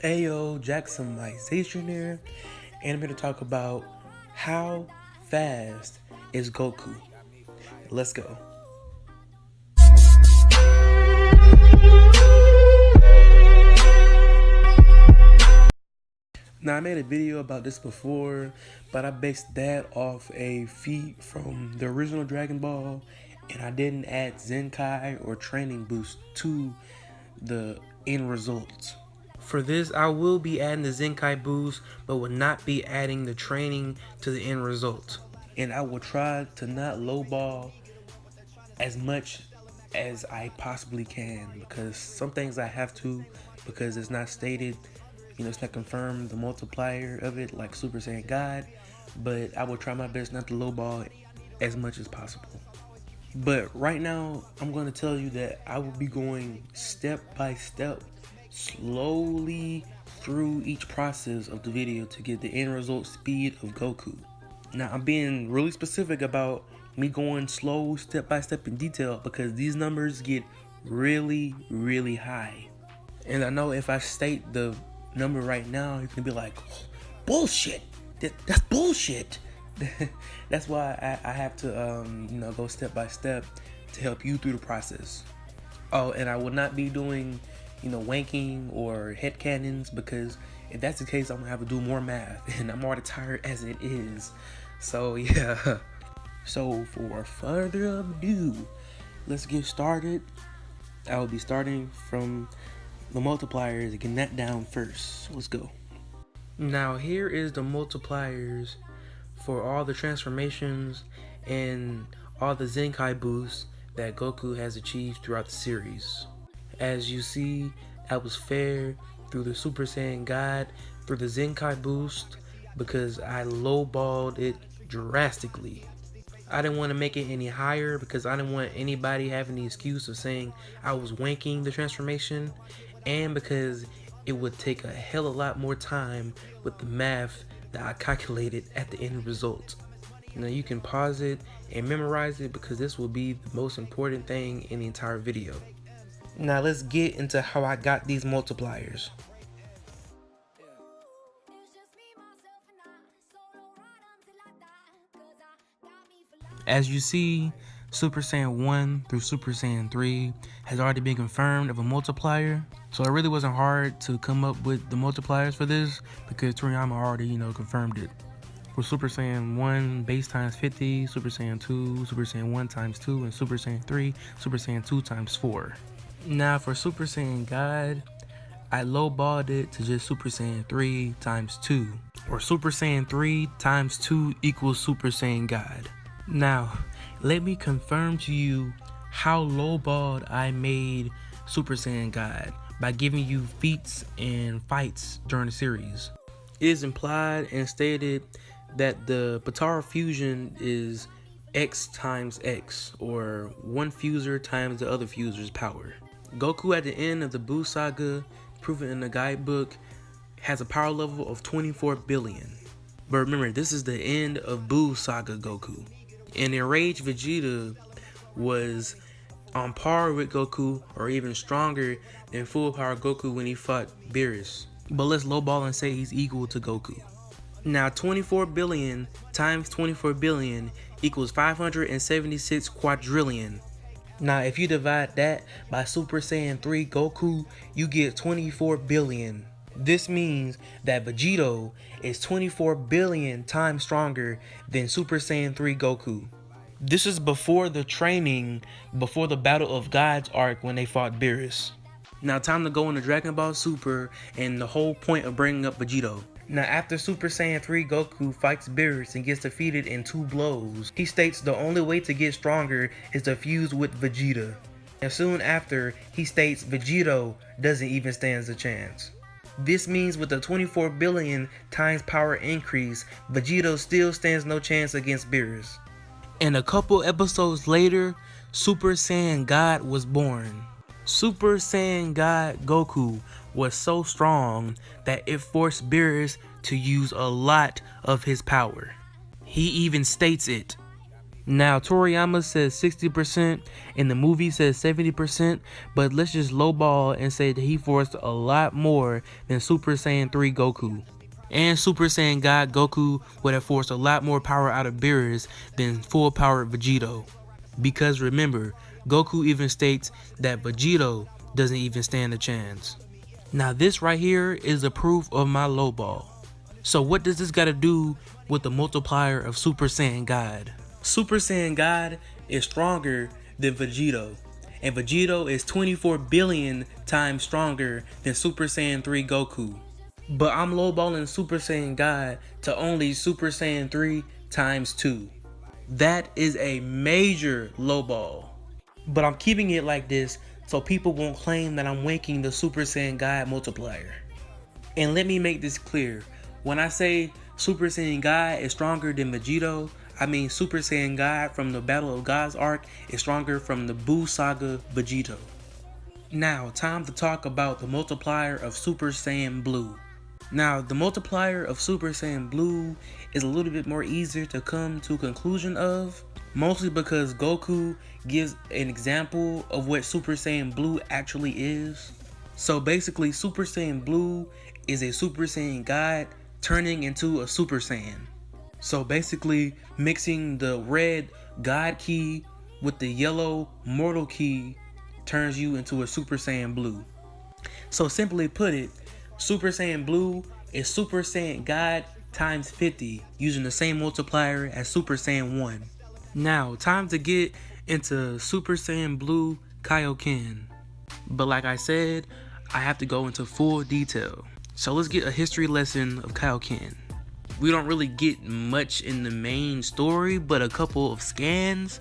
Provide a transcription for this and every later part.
Ayo, Jacksonization here, and I'm here to talk about how fast is Goku. Let's go. Now, I made a video about this before, but I based that off a feat from the original Dragon Ball, and I didn't add Zenkai or training boost to the end result. For this, I will be adding the Zenkai boost, but will not be adding the training to the end result. And I will try to not lowball as much as I possibly can, because some things I have to, because it's not stated, it's not confirmed, the multiplier of it, like Super Saiyan God, but I will try my best not to lowball as much as possible. But right now, I'm going to tell you that I will be going step by step, slowly through each process of the video to get the end result speed of Goku. Now, I'm being really specific about me going slow, step by step in detail, because these numbers get really, really high. And I know if I state the number right now, you can be like, bullshit, that's bullshit. That's why I have to go step by step to help you through the process. Oh, and I will not be doing wanking or head cannons, because if that's the case, I'm gonna have to do more math, and I'm already tired as it is. So yeah. So for further ado, let's get started. I will be starting from the multipliers, getting that down first. Let's go. Now here is the multipliers for all the transformations and all the Zenkai boosts that Goku has achieved throughout the series. As you see, I was fair through the Super Saiyan God, through the Zenkai boost, because I lowballed it drastically. I didn't want to make it any higher because I didn't want anybody having the excuse of saying I was wanking the transformation, and because it would take a hell of a lot more time with the math that I calculated at the end result. Now you can pause it and memorize it, because this will be the most important thing in the entire video. Now let's get into how I got these multipliers. As you see, Super Saiyan 1 through Super Saiyan 3 has already been confirmed of a multiplier. So it really wasn't hard to come up with the multipliers for this, because Toriyama already, confirmed it. For Super Saiyan 1, base times 50, Super Saiyan 2, Super Saiyan 1 times 2, and Super Saiyan 3, Super Saiyan 2 times 4. Now for Super Saiyan God, I lowballed it to just Super Saiyan 3 times 2, or Super Saiyan 3 times 2 equals Super Saiyan God. Now, let me confirm to you how lowballed I made Super Saiyan God by giving you feats and fights during the series. It is implied and stated that the Potara fusion is X times X, or one fuser times the other fuser's power. Goku at the end of the Buu saga, proven in the guidebook, has a power level of 24 billion. But remember, this is the end of Buu saga Goku. And Enraged Vegeta was on par with Goku, or even stronger than full power Goku when he fought Beerus. But let's lowball and say he's equal to Goku. Now 24 billion times 24 billion equals 576 quadrillion. Now if you divide that by Super Saiyan 3 Goku, you get 24 billion. This means that Vegito is 24 billion times stronger than Super Saiyan 3 Goku. This is before the training, before the Battle of Gods arc when they fought Beerus. Now time to go into Dragon Ball Super and the whole point of bringing up Vegito. Now after Super Saiyan 3 Goku fights Beerus and gets defeated in 2 blows, he states the only way to get stronger is to fuse with Vegeta. And soon after, he states Vegito doesn't even stand a chance. This means with the 24 billion times power increase, Vegito still stands no chance against Beerus. And a couple episodes later, Super Saiyan God was born. Super Saiyan God Goku was so strong that it forced Beerus to use a lot of his power. He even states it. Now, Toriyama says 60% and the movie says 70%, but let's just lowball and say that he forced a lot more than Super Saiyan 3 Goku. And Super Saiyan God Goku would have forced a lot more power out of Beerus than full powered Vegito. Because remember, Goku even states that Vegito doesn't even stand a chance. Now this right here is the proof of my lowball. So what does this got to do with the multiplier of Super Saiyan God? Super Saiyan God is stronger than Vegito, and Vegito is 24 billion times stronger than Super Saiyan 3 Goku. But I'm lowballing Super Saiyan God to only Super Saiyan 3 times 2. That is a major lowball. But I'm keeping it like this so people won't claim that I'm winking the Super Saiyan God multiplier. And let me make this clear. When I say Super Saiyan God is stronger than Vegito, I mean Super Saiyan God from the Battle of Gods arc is stronger from the Buu saga Vegito. Now, time to talk about the multiplier of Super Saiyan Blue. Now, the multiplier of Super Saiyan Blue is a little bit more easier to come to a conclusion of, mostly because Goku gives an example of what Super Saiyan Blue actually is. So basically, Super Saiyan Blue is a Super Saiyan God turning into a Super Saiyan. So basically, mixing the red God Ki with the yellow Mortal Ki turns you into a Super Saiyan Blue. So simply put it, Super Saiyan Blue is Super Saiyan God times 50 using the same multiplier as Super Saiyan 1. Now, time to get into Super Saiyan Blue Kaioken. But like I said, I have to go into full detail. So let's get a history lesson of Kaioken. We don't really get much in the main story, but a couple of scans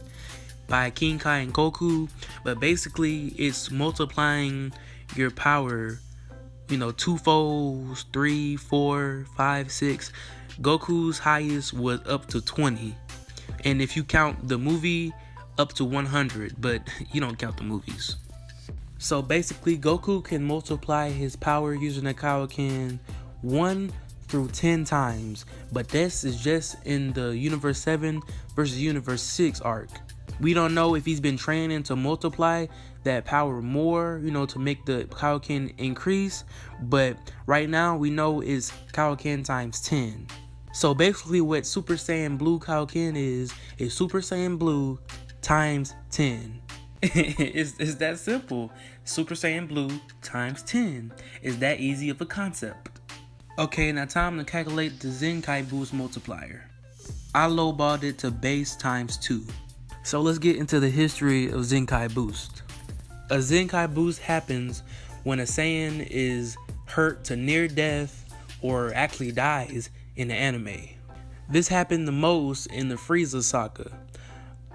by King Kai and Goku. But basically, it's multiplying your power, 2 folds, 3, 4, 5, 6. Goku's highest was up to 20. And if you count the movie, up to 100, but you don't count the movies. So basically, Goku can multiply his power using the Kaioken 1 through 10 times, but this is just in the Universe 7 versus Universe 6 arc. We don't know if he's been training to multiply that power more, to make the Kaioken increase, but right now we know it's Kaioken times 10. So basically what Super Saiyan Blue Kaioken is Super Saiyan Blue times 10. It's that simple. Super Saiyan Blue times 10. It's that easy of a concept. Okay, now time to calculate the Zenkai boost multiplier. I lowballed it to base times 2. So let's get into the history of Zenkai boost. A Zenkai boost happens when a Saiyan is hurt to near death or actually dies in the anime. This happened the most in the Frieza saga.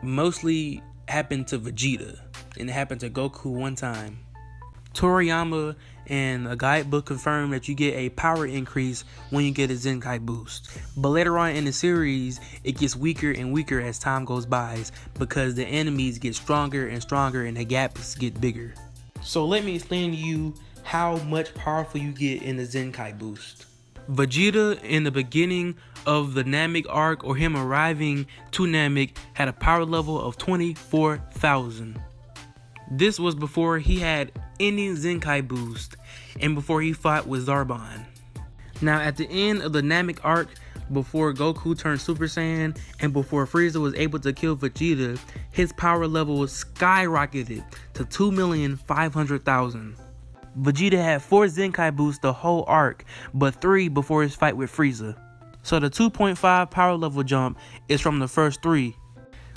Mostly happened to Vegeta, and it happened to Goku one time. Toriyama and a guidebook confirm that you get a power increase when you get a Zenkai boost. But later on in the series, it gets weaker and weaker as time goes by because the enemies get stronger and stronger and the gaps get bigger. So let me explain to you how much powerful you get in the Zenkai boost. Vegeta in the beginning of the Namek arc, or him arriving to Namek, had a power level of 24,000. This was before he had any Zenkai boost and before he fought with Zarbon. Now at the end of the Namek arc, before Goku turned Super Saiyan and before Frieza was able to kill Vegeta, his power level skyrocketed to 2,500,000. Vegeta had 4 Zenkai boosts the whole arc, but 3 before his fight with Frieza. So the 2.5 power level jump is from the first 3.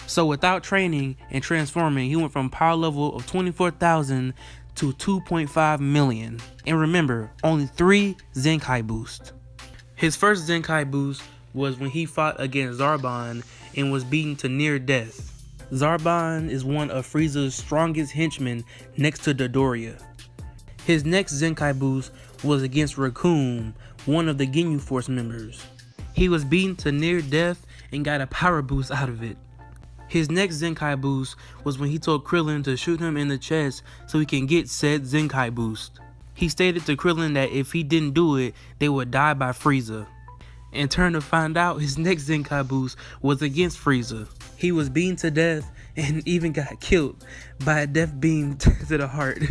So without training and transforming, he went from power level of 24,000 to 2.5 million. And remember, only 3 Zenkai boosts. His first Zenkai boost was when he fought against Zarbon and was beaten to near death. Zarbon is one of Frieza's strongest henchmen next to Dodoria. His next Zenkai boost was against Raccoon, one of the Ginyu Force members. He was beaten to near death and got a power boost out of it. His next Zenkai boost was when he told Krillin to shoot him in the chest so he can get said Zenkai boost. He stated to Krillin that if he didn't do it, they would die by Frieza. And turn to find out, his next Zenkai boost was against Frieza. He was beaten to death and even got killed by a death beam to the heart.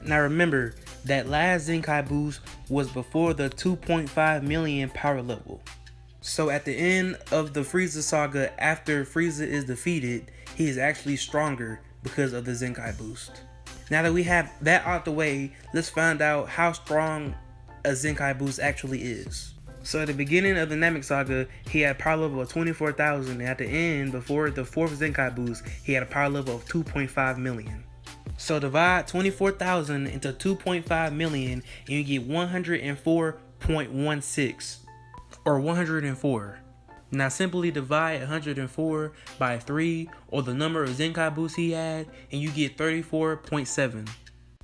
Now remember, that last Zenkai boost was before the 2.5 million power level. So at the end of the Frieza saga, after Frieza is defeated, he is actually stronger because of the Zenkai boost. Now that we have that out the way, let's find out how strong a Zenkai boost actually is. So at the beginning of the Namek saga, he had a power level of 24,000, and at the end, before the 4th Zenkai boost, he had a power level of 2.5 million. So divide 24,000 into 2.5 million and you get 104.16 or 104. Now simply divide 104 by 3 or the number of Zenkai boosts he had and you get 34.7.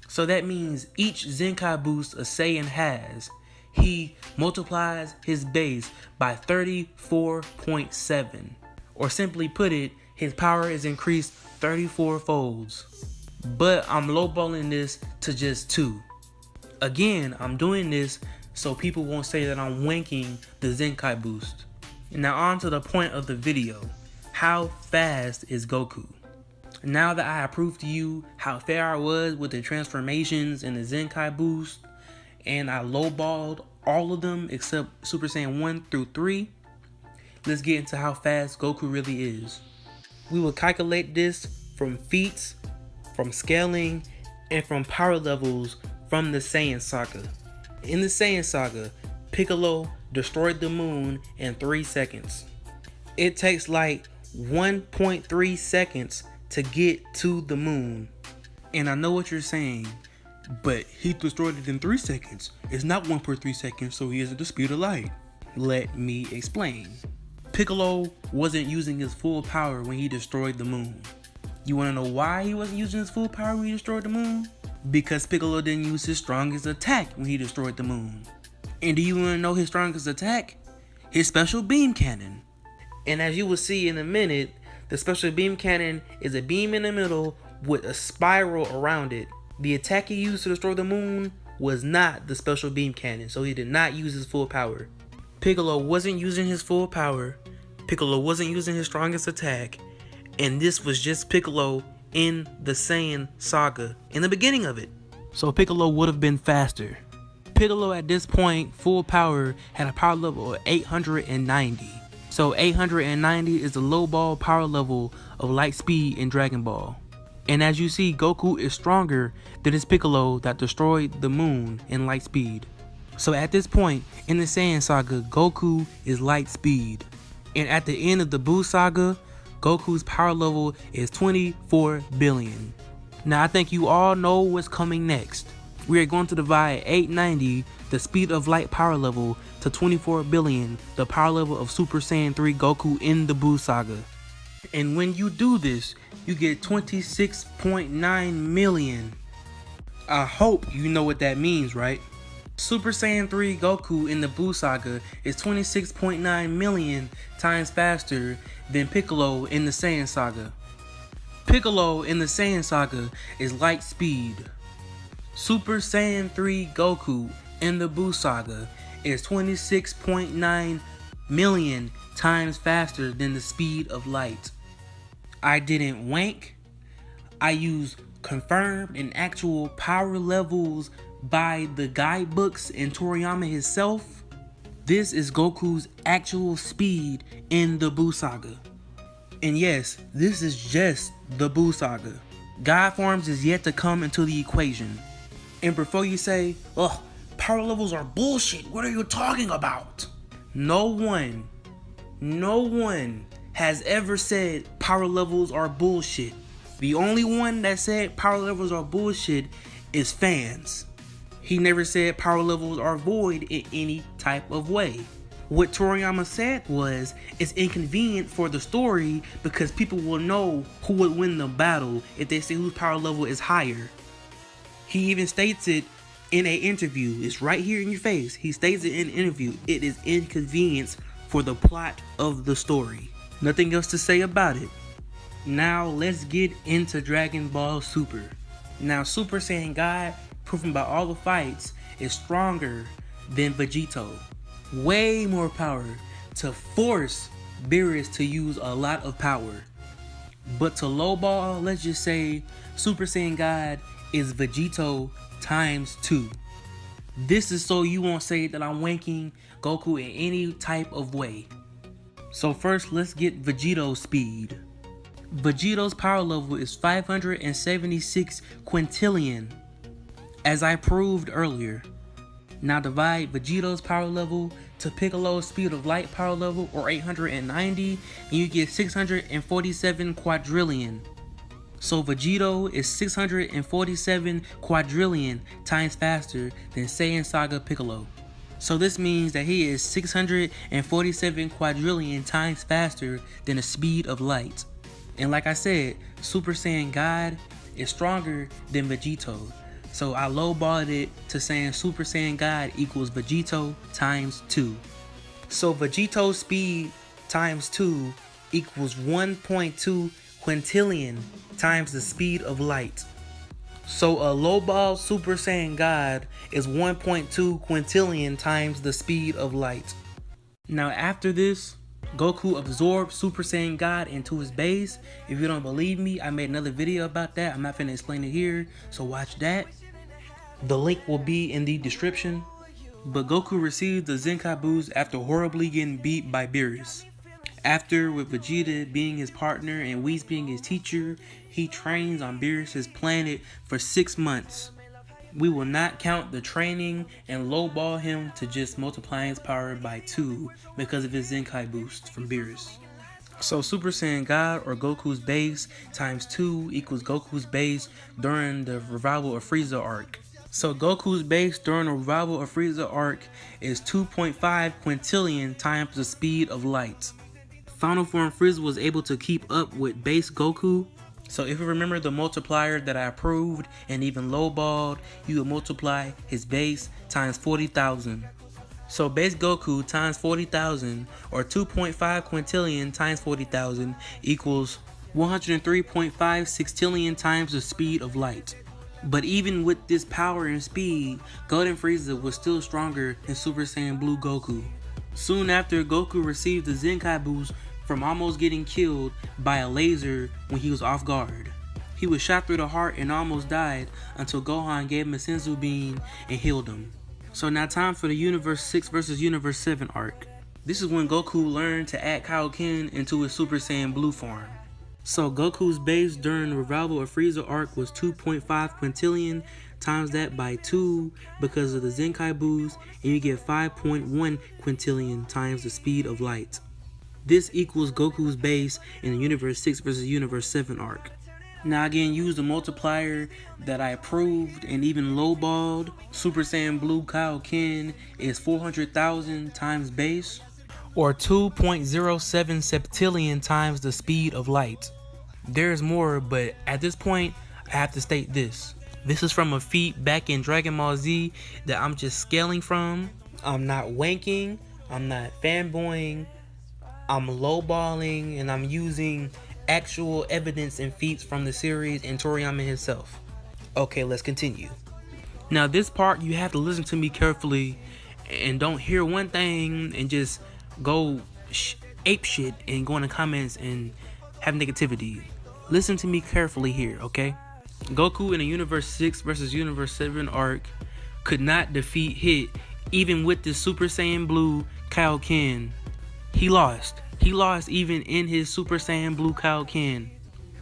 So that means each Zenkai boost a Saiyan has, he multiplies his base by 34.7. Or simply put it, his power is increased 34 folds. But I'm lowballing this to just 2. Again, I'm doing this so people won't say that I'm wanking the Zenkai boost. Now on to the point of the video. How fast is Goku? Now that I have proved to you how fair I was with the transformations and the Zenkai boost, and I lowballed all of them except Super Saiyan 1 through 3, let's get into how fast Goku really is. We will calculate this from feats, from scaling, and from power levels from the Saiyan saga. In the Saiyan saga, Piccolo destroyed the moon in 3 seconds. It takes like 1.3 seconds to get to the moon. And I know what you're saying, but he destroyed it in 3 seconds. It's not 1.3 seconds, so he is at the speed of light. Let me explain. Piccolo wasn't using his full power when he destroyed the moon. You wanna know why he wasn't using his full power when he destroyed the moon? Because Piccolo didn't use his strongest attack when he destroyed the moon. And do you wanna know his strongest attack? His special beam cannon. And as you will see in a minute, the special beam cannon is a beam in the middle with a spiral around it. The attack he used to destroy the moon was not the special beam cannon, so he did not use his full power. Piccolo wasn't using his full power, Piccolo wasn't using his strongest attack, and this was just Piccolo in the Saiyan saga in the beginning of it. So Piccolo would have been faster. Piccolo at this point, full power, had a power level of 890. So 890 is the low ball power level of light speed in Dragon Ball. And as you see, Goku is stronger than his Piccolo that destroyed the moon in light speed. So at this point in the Saiyan saga, Goku is light speed. And at the end of the Buu saga, Goku's power level is 24 billion. Now I think you all know what's coming next. We are going to divide 890, the speed of light power level, to 24 billion, the power level of Super Saiyan 3 Goku in the Buu saga. And when you do this, you get 26.9 million. I hope you know what that means, right? Super Saiyan 3 Goku in the Buu saga is 26.9 million times faster than Piccolo in the Saiyan saga. Piccolo in the Saiyan saga is light speed. Super Saiyan 3 Goku in the Buu saga is 26.9 million times faster than the speed of light. I didn't wank. I used confirmed and actual power levels by the guidebooks and Toriyama himself. This is Goku's actual speed in the Buu saga. And yes, this is just the Buu saga. God forms is yet to come into the equation. And before you say, "Ugh, power levels are bullshit, what are you talking about?" No one has ever said power levels are bullshit. The only one that said power levels are bullshit is fans. He never said power levels are void in any type of way. What Toriyama said was, it's inconvenient for the story because people will know who would win the battle if they see whose power level is higher. He even states it in an interview. It's right here in your face. He states it in an interview. It is inconvenience for the plot of the story. Nothing else to say about it. Now let's get into Dragon Ball Super. Now Super Saiyan God, proven by all the fights, is stronger than Vegito. Way more power to force Beerus to use a lot of power. But to lowball, let's just say Super Saiyan God is Vegito times 2. This is so you won't say that I'm wanking Goku in any type of way. So first, let's get Vegito's speed. Vegito's power level is 576 quintillion, as I proved earlier. Now divide Vegito's power level to Piccolo's speed of light power level, or 890, and you get 647 quadrillion. So Vegito is 647 quadrillion times faster than Saiyan Saga Piccolo. So this means that he is 647 quadrillion times faster than the speed of light. And like I said, Super Saiyan God is stronger than Vegito. So I lowballed it to saying Super Saiyan God equals Vegito times 2. So Vegito's speed times 2 equals 1.2 quintillion times the speed of light. So a lowball Super Saiyan God is 1.2 quintillion times the speed of light. Now after this, Goku absorbed Super Saiyan God into his base. If you don't believe me, I made another video about that. I'm not finna explain it here, so watch that. The link will be in the description. But Goku received the Zenkai boost after horribly getting beat by Beerus. After, with Vegeta being his partner and Whis being his teacher, he trains on Beerus' planet for 6 months. We will not count the training and lowball him to just multiplying his power by 2 because of his Zenkai boost from Beerus. So Super Saiyan God, or Goku's base, times 2 equals Goku's base during the revival of Frieza arc. So Goku's base during the revival of Frieza arc is 2.5 quintillion times the speed of light. Final Form Frieza was able to keep up with base Goku. So if you remember the multiplier that I approved and even lowballed, you would multiply his base times 40,000. So base Goku times 40,000, or 2.5 quintillion times 40,000, equals 103.5 sextillion times the speed of light. But even with this power and speed, Golden Frieza was still stronger than Super Saiyan Blue Goku. Soon after, Goku received the Zenkai boost from almost getting killed by a laser when he was off guard. He was shot through the heart and almost died until Gohan gave him a Senzu bean and healed him. So now time for the Universe 6 vs Universe 7 arc. This is when Goku learned to add Kaioken into his Super Saiyan Blue form. So Goku's base during the revival of Frieza arc was 2.5 quintillion, times that by 2 because of the Zenkai boost, and you get 5.1 quintillion times the speed of light. This equals Goku's base in the Universe 6 vs Universe 7 arc. Now again, use the multiplier that I approved and even lowballed. Super Saiyan Blue Kaioken is 400,000 times base, or 2.07 septillion times the speed of light. There's more, but at this point, I have to state this. This is from a feat back in Dragon Ball Z that I'm just scaling from. I'm not wanking, I'm not fanboying, I'm lowballing, and I'm using actual evidence and feats from the series and Toriyama himself. Okay, let's continue. Now this part, you have to listen to me carefully and don't hear one thing and just go ape shit and go in the comments and have negativity. Listen to me carefully here, okay? Goku in the Universe 6 vs Universe 7 arc could not defeat Hit even with the Super Saiyan Blue Kaioken. He lost. He lost even in his Super Saiyan Blue Kaioken.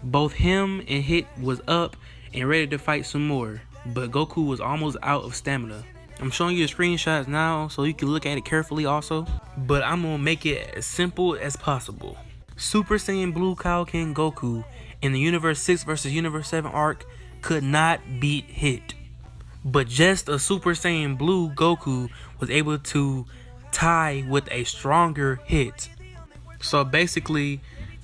Both him and Hit was up and ready to fight some more, but Goku was almost out of stamina. I'm showing you the screenshots now so you can look at it carefully also, but I'm gonna make it as simple as possible. Super Saiyan Blue Kaioken Goku in the Universe 6 vs Universe 7 arc could not beat Hit, but just a Super Saiyan Blue Goku was able to tie with a stronger Hit. So basically,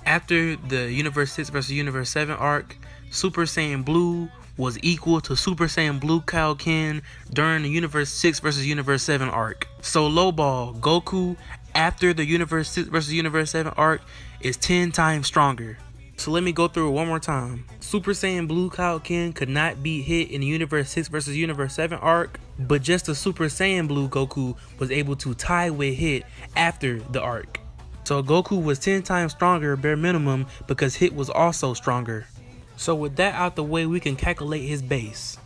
after the Universe 6 vs Universe 7 arc, Super Saiyan Blue was equal to Super Saiyan Blue Kaioken during the Universe 6 vs Universe 7 arc. So lowball, Goku after the Universe 6 vs Universe 7 arc is 10 times stronger. So let me go through it one more time. Super Saiyan Blue Kaioken could not beat Hit in the Universe 6 vs Universe 7 arc, but just the Super Saiyan Blue Goku was able to tie with Hit after the arc. So Goku was 10 times stronger bare minimum because Hit was also stronger. So with that out the way, we can calculate his base.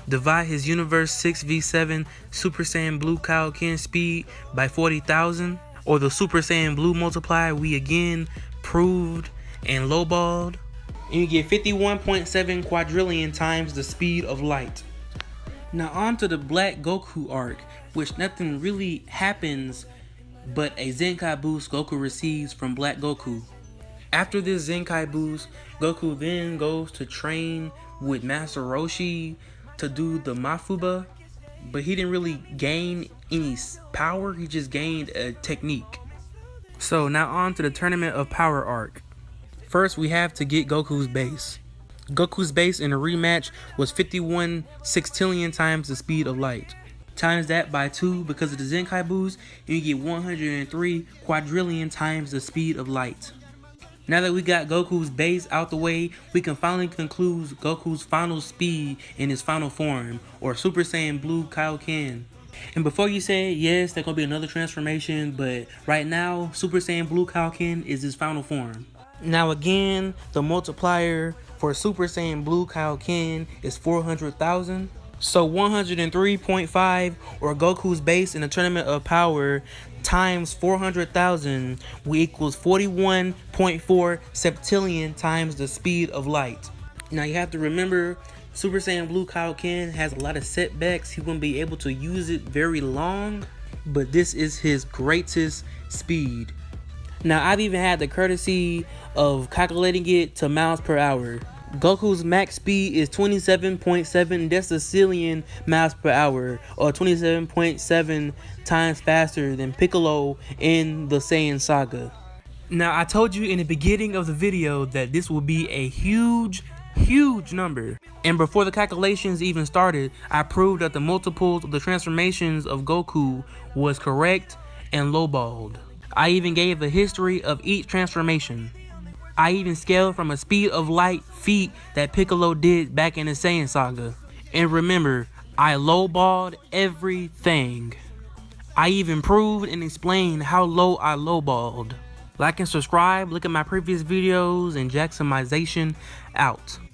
Divide his universe 6v7 Super Saiyan Blue Kaioken speed by 40,000, or the Super Saiyan Blue multiplier we again proved and lowballed, and you get 51.7 quadrillion times the speed of light. Now on to the Black Goku arc, which nothing really happens but a Zenkai boost Goku receives from Black Goku. After this Zenkai boost, Goku then goes to train with Master Roshi to do the Mafuba, but he didn't really gain any power, he just gained a technique. So now on to the Tournament of Power arc. First we have to get Goku's base. Goku's base in a rematch was 51 sextillion times the speed of light. Times that by 2 because of the Zenkai boost, and you get 103 quadrillion times the speed of light. Now that we got Goku's base out the way, we can finally conclude Goku's final speed in his final form, or Super Saiyan Blue Kaioken. And before you say, yes, there's going to be another transformation, but right now, Super Saiyan Blue Kaioken is his final form. Now again, the multiplier for Super Saiyan Blue Kaioken is 400,000. So 103.5, or Goku's base in the Tournament of Power, times 400,000 will equals 41.4 septillion times the speed of light. Now you have to remember, Super Saiyan Blue Kaioken has a lot of setbacks. He won't be able to use it very long, but this is his greatest speed. Now I've even had the courtesy of calculating it to miles per hour. Goku's max speed is 27.7 decillion miles per hour, or 27.7 times faster than Piccolo in the Saiyan saga. Now I told you in the beginning of the video that this will be a huge number, and before the calculations even started, I proved that the multiples of the transformations of Goku was correct and lowballed. I even gave a history of each transformation. I even scaled from a speed of light feat that Piccolo did back in the Saiyan saga. And remember, I lowballed everything. I even proved and explained how low I lowballed. Like and subscribe, look at my previous videos, and Jacksonization out.